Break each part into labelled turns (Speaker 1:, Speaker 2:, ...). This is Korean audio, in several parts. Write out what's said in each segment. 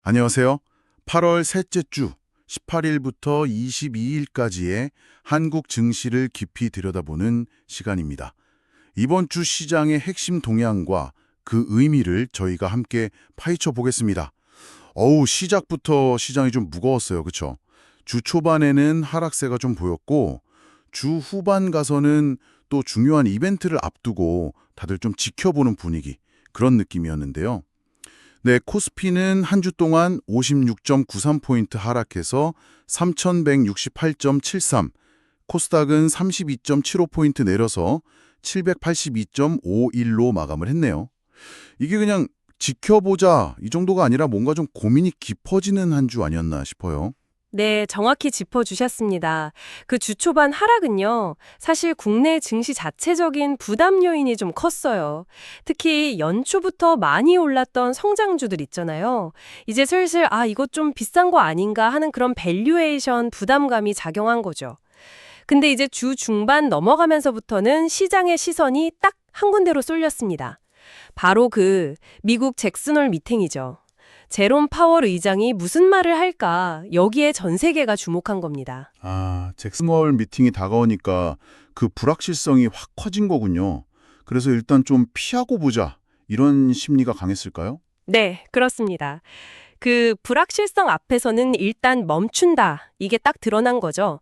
Speaker 1: 안녕하세요. 8월 셋째 주 18일부터 22일까지의 한국 증시를 깊이 들여다보는 시간입니다. 이번 주 시장의 핵심 동향과 그 의미를 저희가 함께 파헤쳐 보겠습니다. 시작부터 시장이 좀 무거웠어요. 그렇죠? 주 초반에는 하락세가 좀 보였고 주 후반 가서는 또 중요한 이벤트를 앞두고 다들 좀 지켜보는 분위기, 그런 느낌이었는데요. 네, 코스피는 한 주 동안 56.93포인트 하락해서 3,168.73, 코스닥은 32.75포인트 내려서 782.51로 마감을 했네요. 이게 그냥 지켜보자 이 정도가 아니라 뭔가 좀 고민이 깊어지는 한 주 아니었나 싶어요.
Speaker 2: 네, 정확히 짚어주셨습니다. 그 주 초반 하락은요, 사실 국내 증시 자체적인 부담 요인이 좀 컸어요. 특히 연초부터 많이 올랐던 성장주들 있잖아요. 이제 슬슬 이것 좀 비싼 거 아닌가 하는 그런 밸류에이션 부담감이 작용한 거죠. 근데 이제 주 중반 넘어가면서부터는 시장의 시선이 딱 한 군데로 쏠렸습니다. 바로 그 미국 잭슨홀 미팅이죠. 제롬 파월 의장이 무슨 말을 할까, 여기에 전 세계가 주목한 겁니다.
Speaker 1: 잭슨홀 미팅이 다가오니까 그 불확실성이 확 커진 거군요. 그래서 일단 좀 피하고 보자, 이런 심리가 강했을까요?
Speaker 2: 네, 그렇습니다. 그 불확실성 앞에서는 일단 멈춘다, 이게 딱 드러난 거죠.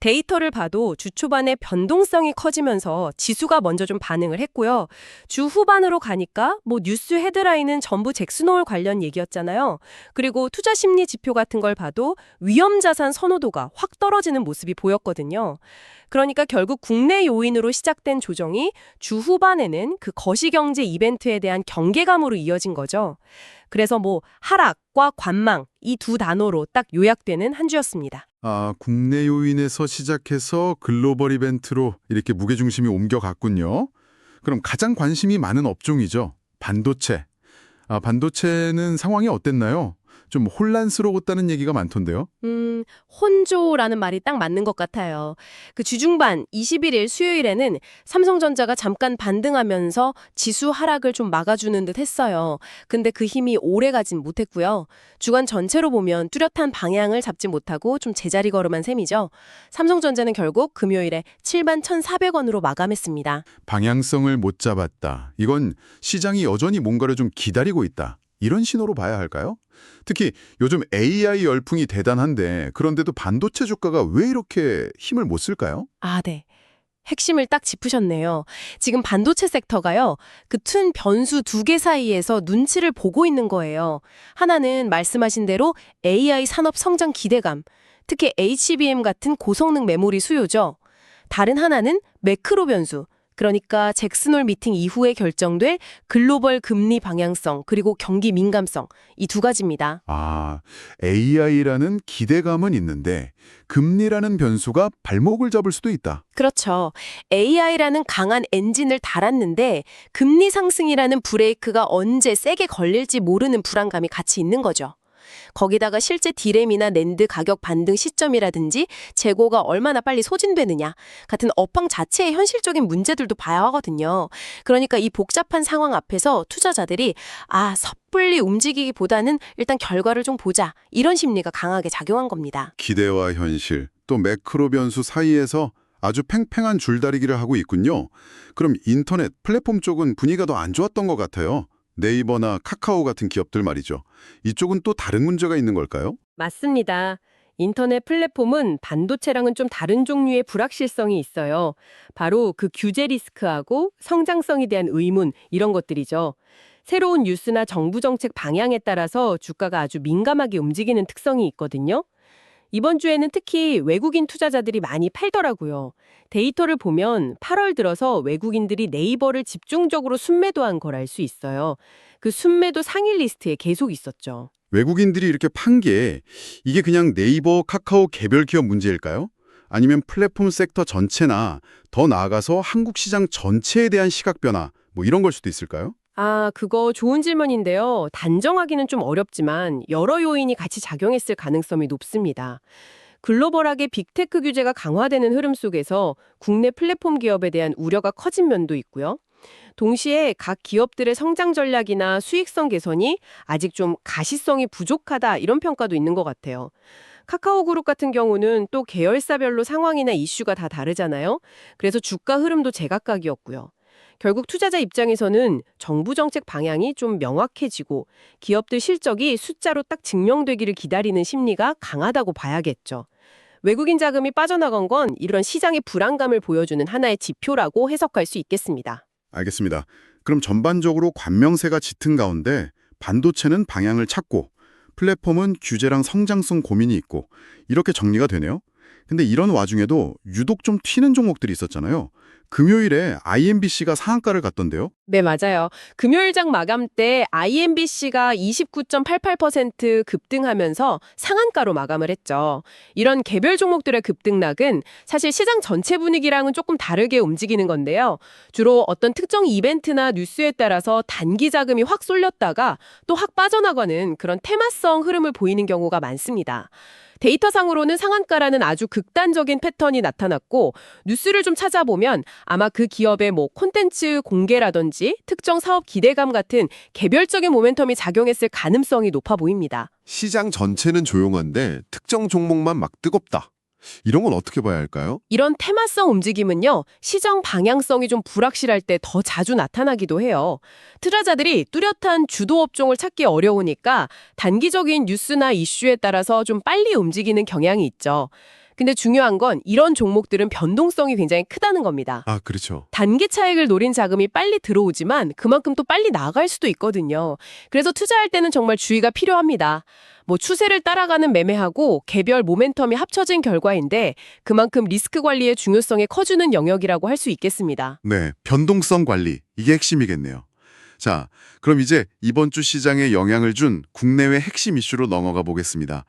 Speaker 2: 데이터를 봐도 주 초반에 변동성이 커지면서 지수가 먼저 좀 반응을 했고요. 주 후반으로 가니까 뉴스 헤드라인은 전부 잭슨홀 관련 얘기였잖아요. 그리고 투자 심리 지표 같은 걸 봐도 위험 자산 선호도가 확 떨어지는 모습이 보였거든요. 그러니까 결국 국내 요인으로 시작된 조정이 주 후반에는 그 거시경제 이벤트에 대한 경계감으로 이어진 거죠. 그래서 하락과 관망, 이 두 단어로 딱 요약되는 한 주였습니다.
Speaker 1: 국내 요인에서 시작해서 글로벌 이벤트로 이렇게 무게중심이 옮겨갔군요. 그럼 가장 관심이 많은 업종이죠. 반도체. 반도체는 상황이 어땠나요? 좀 혼란스러웠다는 얘기가 많던데요.
Speaker 2: 혼조라는 말이 딱 맞는 것 같아요. 그 주중반 21일 수요일에는 삼성전자가 잠깐 반등하면서 지수 하락을 좀 막아주는 듯 했어요. 근데 그 힘이 오래 가진 못했고요. 주간 전체로 보면 뚜렷한 방향을 잡지 못하고 좀 제자리 걸음한 셈이죠. 삼성전자는 결국 금요일에 71,400원으로 마감했습니다.
Speaker 1: 방향성을 못 잡았다. 이건 시장이 여전히 뭔가를 좀 기다리고 있다, 이런 신호로 봐야 할까요? 특히 요즘 AI 열풍이 대단한데 그런데도 반도체 주가가 왜 이렇게 힘을 못 쓸까요?
Speaker 2: 네. 핵심을 딱 짚으셨네요. 지금 반도체 섹터가요, 그 튼 변수 두 개 사이에서 눈치를 보고 있는 거예요. 하나는 말씀하신 대로 AI 산업 성장 기대감, 특히 HBM 같은 고성능 메모리 수요죠. 다른 하나는 매크로 변수, 그러니까 잭슨홀 미팅 이후에 결정될 글로벌 금리 방향성, 그리고 경기 민감성, 이 두 가지입니다.
Speaker 1: AI라는 기대감은 있는데 금리라는 변수가 발목을 잡을 수도 있다.
Speaker 2: 그렇죠. AI라는 강한 엔진을 달았는데 금리 상승이라는 브레이크가 언제 세게 걸릴지 모르는 불안감이 같이 있는 거죠. 거기다가 실제 디램이나 낸드 가격 반등 시점이라든지 재고가 얼마나 빨리 소진되느냐 같은 업황 자체의 현실적인 문제들도 봐야 하거든요. 그러니까 이 복잡한 상황 앞에서 투자자들이 섣불리 움직이기보다는 일단 결과를 좀 보자, 이런 심리가 강하게 작용한 겁니다.
Speaker 1: 기대와 현실, 또 매크로 변수 사이에서 아주 팽팽한 줄다리기를 하고 있군요. 그럼 인터넷 플랫폼 쪽은 분위기가 더 안 좋았던 것 같아요. 네이버나 카카오 같은 기업들 말이죠. 이쪽은 또 다른 문제가 있는 걸까요?
Speaker 2: 맞습니다. 인터넷 플랫폼은 반도체랑은 좀 다른 종류의 불확실성이 있어요. 바로 그 규제 리스크하고 성장성에 대한 의문, 이런 것들이죠. 새로운 뉴스나 정부 정책 방향에 따라서 주가가 아주 민감하게 움직이는 특성이 있거든요. 이번 주에는 특히 외국인 투자자들이 많이 팔더라고요. 데이터를 보면 8월 들어서 외국인들이 네이버를 집중적으로 순매도한 걸 알 수 있어요. 그 순매도 상위 리스트에 계속 있었죠.
Speaker 1: 외국인들이 이렇게 판 게 이게 그냥 네이버, 카카오 개별 기업 문제일까요? 아니면 플랫폼 섹터 전체나 더 나아가서 한국 시장 전체에 대한 시각 변화, 이런 걸 수도 있을까요?
Speaker 2: 그거 좋은 질문인데요. 단정하기는 좀 어렵지만 여러 요인이 같이 작용했을 가능성이 높습니다. 글로벌하게 빅테크 규제가 강화되는 흐름 속에서 국내 플랫폼 기업에 대한 우려가 커진 면도 있고요. 동시에 각 기업들의 성장 전략이나 수익성 개선이 아직 좀 가시성이 부족하다 이런 평가도 있는 것 같아요. 카카오그룹 같은 경우는 또 계열사별로 상황이나 이슈가 다 다르잖아요. 그래서 주가 흐름도 제각각이었고요. 결국 투자자 입장에서는 정부 정책 방향이 좀 명확해지고 기업들 실적이 숫자로 딱 증명되기를 기다리는 심리가 강하다고 봐야겠죠. 외국인 자금이 빠져나간 건 이런 시장의 불안감을 보여주는 하나의 지표라고 해석할 수 있겠습니다.
Speaker 1: 알겠습니다. 그럼 전반적으로 관명세가 짙은 가운데 반도체는 방향을 찾고 플랫폼은 규제랑 성장성 고민이 있고 이렇게 정리가 되네요. 근데 이런 와중에도 유독 좀 튀는 종목들이 있었잖아요. 금요일에 IMBC가 상한가를 갔던데요.
Speaker 2: 네, 맞아요. 금요일장 마감 때 IMBC가 29.88% 급등하면서 상한가로 마감을 했죠. 이런 개별 종목들의 급등락은 사실 시장 전체 분위기랑은 조금 다르게 움직이는 건데요. 주로 어떤 특정 이벤트나 뉴스에 따라서 단기 자금이 확 쏠렸다가 또 확 빠져나가는 그런 테마성 흐름을 보이는 경우가 많습니다. 데이터상으로는 상한가라는 아주 극단적인 패턴이 나타났고 뉴스를 좀 찾아보면 아마 그 기업의 콘텐츠 공개라든지 특정 사업 기대감 같은 개별적인 모멘텀이 작용했을 가능성이 높아 보입니다.
Speaker 3: 시장 전체는 조용한데 특정 종목만 막 뜨겁다. 이런 건 어떻게 봐야 할까요?
Speaker 2: 이런 테마성 움직임은요, 시장 방향성이 좀 불확실할 때 더 자주 나타나기도 해요. 투자자들이 뚜렷한 주도 업종을 찾기 어려우니까 단기적인 뉴스나 이슈에 따라서 좀 빨리 움직이는 경향이 있죠. 근데 중요한 건 이런 종목들은 변동성이 굉장히 크다는 겁니다.
Speaker 3: 아, 그렇죠.
Speaker 2: 단기 차익을 노린 자금이 빨리 들어오지만 그만큼 또 빨리 나갈 수도 있거든요. 그래서 투자할 때는 정말 주의가 필요합니다. 추세를 따라가는 매매하고 개별 모멘텀이 합쳐진 결과인데 그만큼 리스크 관리의 중요성이 커지는 영역이라고 할 수 있겠습니다.
Speaker 1: 네, 변동성 관리. 이게 핵심이겠네요. 자, 그럼 이제 이번 주 시장에 영향을 준 국내외 핵심 이슈로 넘어가 보겠습니다.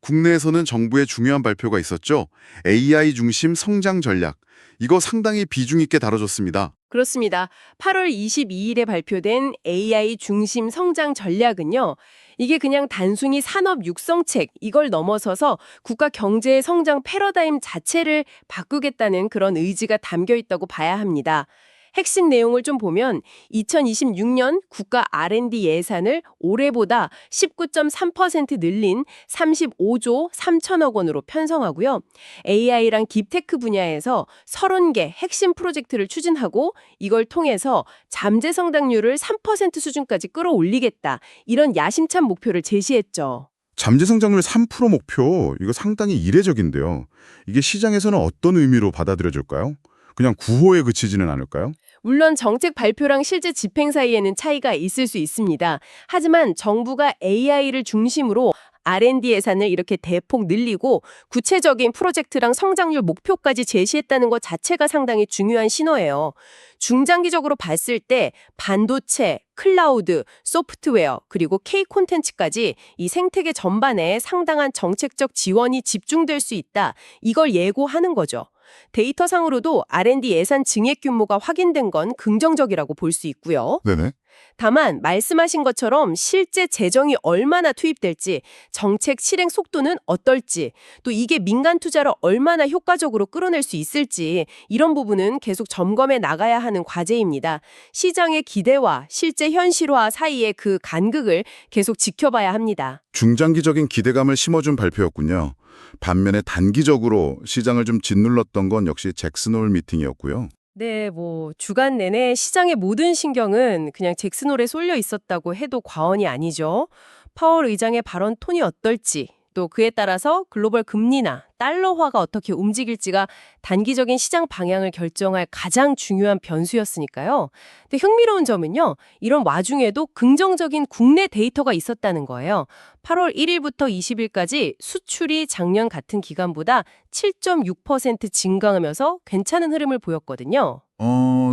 Speaker 1: 국내에서는 정부의 중요한 발표가 있었죠. AI 중심 성장 전략. 이거 상당히 비중 있게 다뤄졌습니다.
Speaker 2: 그렇습니다. 8월 22일에 발표된 AI 중심 성장 전략은요. 이게 그냥 단순히 산업 육성책 이걸 넘어서서 국가 경제의 성장 패러다임 자체를 바꾸겠다는 그런 의지가 담겨 있다고 봐야 합니다. 핵심 내용을 좀 보면 2026년 국가 R&D 예산을 올해보다 19.3% 늘린 35조 3천억 원으로 편성하고요. AI랑 딥테크 분야에서 30개 핵심 프로젝트를 추진하고 이걸 통해서 잠재 성장률을 3% 수준까지 끌어올리겠다. 이런 야심찬 목표를 제시했죠.
Speaker 1: 잠재 성장률 3% 목표, 이거 상당히 이례적인데요. 이게 시장에서는 어떤 의미로 받아들여질까요? 그냥 구호에 그치지는 않을까요?
Speaker 2: 물론 정책 발표랑 실제 집행 사이에는 차이가 있을 수 있습니다. 하지만 정부가 AI를 중심으로 R&D 예산을 이렇게 대폭 늘리고 구체적인 프로젝트랑 성장률 목표까지 제시했다는 것 자체가 상당히 중요한 신호예요. 중장기적으로 봤을 때 반도체, 클라우드, 소프트웨어, 그리고 K 콘텐츠까지 이 생태계 전반에 상당한 정책적 지원이 집중될 수 있다. 이걸 예고하는 거죠. 데이터상으로도 R&D 예산 증액 규모가 확인된 건 긍정적이라고 볼 수 있고요.
Speaker 1: 네네.
Speaker 2: 다만 말씀하신 것처럼 실제 재정이 얼마나 투입될지, 정책 실행 속도는 어떨지, 또 이게 민간 투자를 얼마나 효과적으로 끌어낼 수 있을지 이런 부분은 계속 점검해 나가야 하는 과제입니다. 시장의 기대와 실제 현실화 사이의 그 간극을 계속 지켜봐야 합니다.
Speaker 1: 중장기적인 기대감을 심어준 발표였군요. 반면에 단기적으로 시장을 좀 짓눌렀던 건 역시 잭슨홀 미팅이었고요.
Speaker 2: 네, 주간 내내 시장의 모든 신경은 그냥 잭슨홀에 쏠려 있었다고 해도 과언이 아니죠. 파월 의장의 발언 톤이 어떨지, 또 그에 따라서 글로벌 금리나 달러화가 어떻게 움직일지가 단기적인 시장 방향을 결정할 가장 중요한 변수였으니까요. 근데 흥미로운 점은요, 이런 와중에도 긍정적인 국내 데이터가 있었다는 거예요. 8월 1일부터 20일까지 수출이 작년 같은 기간보다 7.6% 증가하면서 괜찮은 흐름을 보였거든요.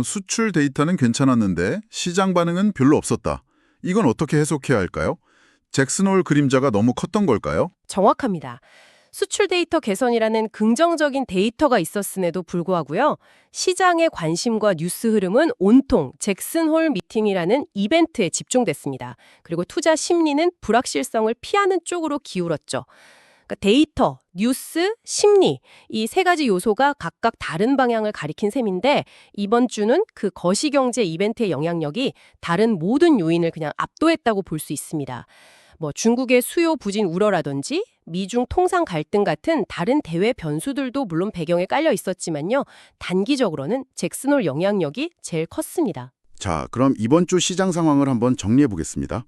Speaker 1: 수출 데이터는 괜찮았는데 시장 반응은 별로 없었다. 이건 어떻게 해석해야 할까요? 잭슨홀 그림자가 너무 컸던 걸까요?
Speaker 2: 정확합니다. 수출 데이터 개선이라는 긍정적인 데이터가 있었음에도 불구하고요. 시장의 관심과 뉴스 흐름은 온통 잭슨홀 미팅이라는 이벤트에 집중됐습니다. 그리고 투자 심리는 불확실성을 피하는 쪽으로 기울었죠. 그러니까 데이터, 뉴스, 심리 이 세 가지 요소가 각각 다른 방향을 가리킨 셈인데 이번 주는 그 거시경제 이벤트의 영향력이 다른 모든 요인을 그냥 압도했다고 볼 수 있습니다. 뭐 중국의 수요 부진 우려라든지 미중 통상 갈등 같은 다른 대외 변수들도 물론 배경에 깔려 있었지만요. 단기적으로는 잭슨홀 영향력이 제일 컸습니다.
Speaker 1: 자, 그럼 이번 주 시장 상황을 한번 정리해 보겠습니다.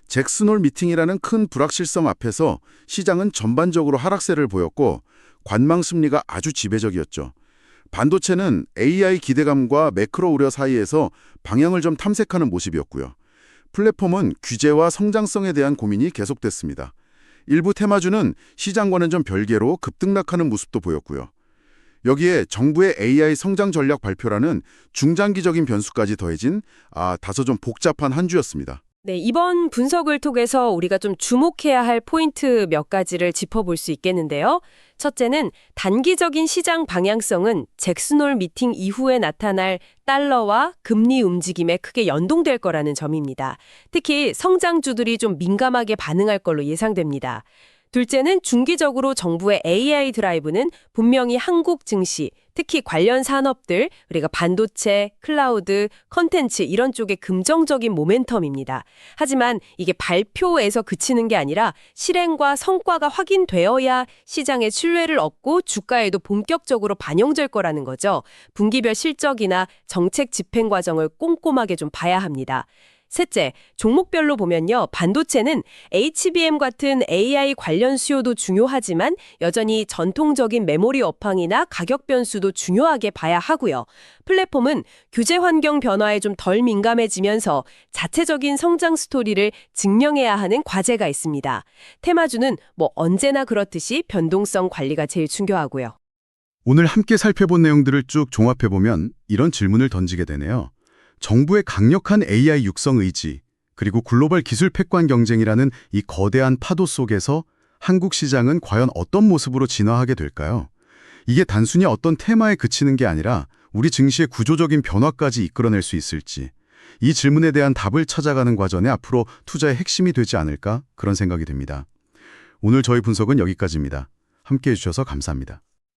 Speaker 1: 잭슨홀 미팅이라는 큰 불확실성 앞에서 시장은 전반적으로 하락세를 보였고 관망 심리가 아주 지배적이었죠. 반도체는 AI 기대감과 매크로 우려 사이에서 방향을 좀 탐색하는 모습이었고요. 플랫폼은 규제와 성장성에 대한 고민이 계속됐습니다. 일부 테마주는 시장과는 좀 별개로 급등락하는 모습도 보였고요. 여기에 정부의 AI 성장 전략 발표라는 중장기적인 변수까지 더해진 다소 좀 복잡한 한 주였습니다.
Speaker 2: 네, 이번 분석을 통해서 우리가 좀 주목해야 할 포인트 몇 가지를 짚어볼 수 있겠는데요. 첫째는 단기적인 시장 방향성은 잭슨홀 미팅 이후에 나타날 달러와 금리 움직임에 크게 연동될 거라는 점입니다. 특히 성장주들이 좀 민감하게 반응할 걸로 예상됩니다. 둘째는 중기적으로 정부의 AI 드라이브는 분명히 한국 증시, 특히 관련 산업들, 우리가 반도체, 클라우드, 컨텐츠 이런 쪽의 긍정적인 모멘텀입니다. 하지만 이게 발표에서 그치는 게 아니라 실행과 성과가 확인되어야 시장의 신뢰를 얻고 주가에도 본격적으로 반영될 거라는 거죠. 분기별 실적이나 정책 집행 과정을 꼼꼼하게 좀 봐야 합니다. 셋째, 종목별로 보면요. 반도체는 HBM 같은 AI 관련 수요도 중요하지만 여전히 전통적인 메모리 업황이나 가격 변수도 중요하게 봐야 하고요. 플랫폼은 규제 환경 변화에 좀 덜 민감해지면서 자체적인 성장 스토리를 증명해야 하는 과제가 있습니다. 테마주는 뭐 언제나 그렇듯이 변동성 관리가 제일 중요하고요.
Speaker 1: 오늘 함께 살펴본 내용들을 쭉 종합해보면 이런 질문을 던지게 되네요. 정부의 강력한 AI 육성 의지, 그리고 글로벌 기술 패권 경쟁이라는 이 거대한 파도 속에서 한국 시장은 과연 어떤 모습으로 진화하게 될까요? 이게 단순히 어떤 테마에 그치는 게 아니라 우리 증시의 구조적인 변화까지 이끌어낼 수 있을지, 이 질문에 대한 답을 찾아가는 과정에 앞으로 투자의 핵심이 되지 않을까 그런 생각이 듭니다. 오늘 저희 분석은 여기까지입니다. 함께해 주셔서 감사합니다.